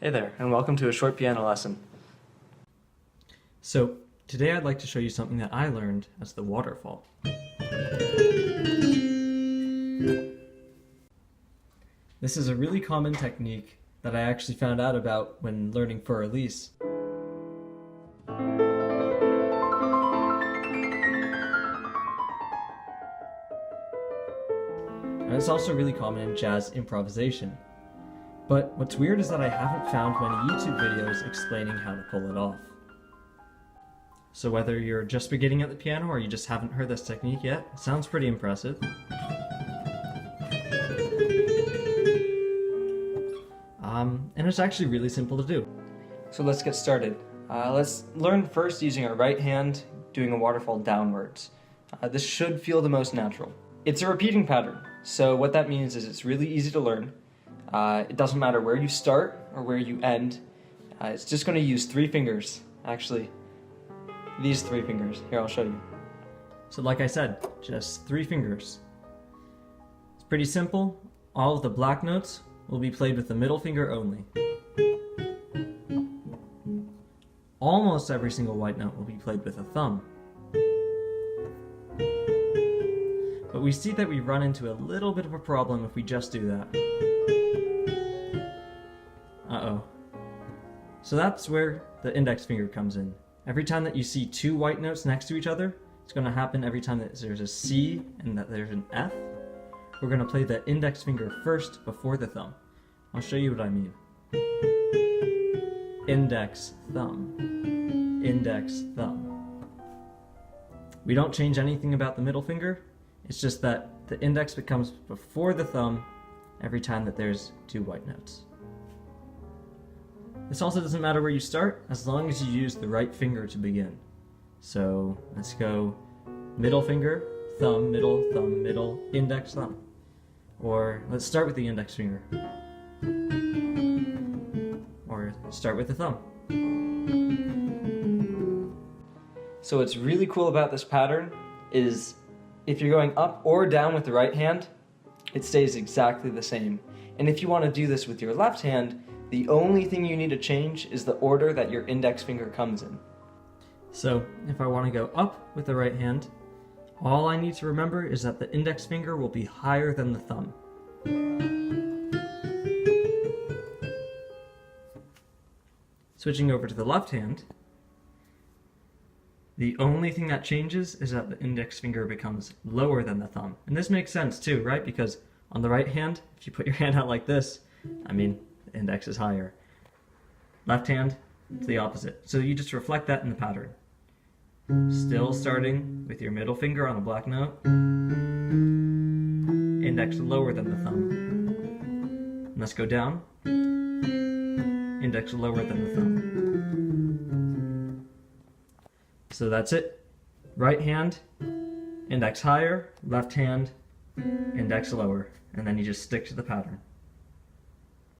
Hey there, and welcome to a short piano lesson. So, today I'd like to show you something that I learned as the waterfall. This is a really common technique that I actually found out about when learning for Elise. And it's also really common in jazz improvisation. But what's weird is that I haven't found many YouTube videos explaining how to pull it off. So whether you're just beginning at the piano or you just haven't heard this technique yet, it sounds pretty impressive. And it's actually really simple to do. So let's get started. Let's learn first using our right hand, doing a waterfall downwards. This should feel the most natural. It's a repeating pattern, so what that means is it's really easy to learn. It doesn't matter where you start or where you end. It's just going to use 3 fingers, actually. These 3 fingers. Here, I'll show you. So like I said, just 3 fingers. It's pretty simple. All of the black notes will be played with the middle finger only. Almost every single white note will be played with a thumb. But we see that we run into a little bit of a problem if we just do that. Uh-oh. So that's where the index finger comes in. Every time that you see 2 white notes next to each other, it's going to happen every time that there's a C and that there's an F. We're going to play the index finger first before the thumb. I'll show you what I mean. Index, thumb. Index, thumb. We don't change anything about the middle finger. It's just that the index becomes before the thumb every time that there's 2 white notes. This also doesn't matter where you start, as long as you use the right finger to begin. So let's go middle finger, middle, index, thumb. Or let's start with the index finger. Or start with the thumb. So what's really cool about this pattern is if you're going up or down with the right hand, it stays exactly the same. And if you want to do this with your left hand, the only thing you need to change is the order that your index finger comes in. So if I want to go up with the right hand, all I need to remember is that the index finger will be higher than the thumb. Switching over to the left hand, the only thing that changes is that the index finger becomes lower than the thumb. And this makes sense too, right? Because on the right hand, if you put your hand out like this, the index is higher. Left hand, it's the opposite. So you just reflect that in the pattern. Still starting with your middle finger on a black note. Index lower than the thumb. And let's go down. Index lower than the thumb. So that's it. Right hand, index higher, left hand, index lower. And then you just stick to the pattern.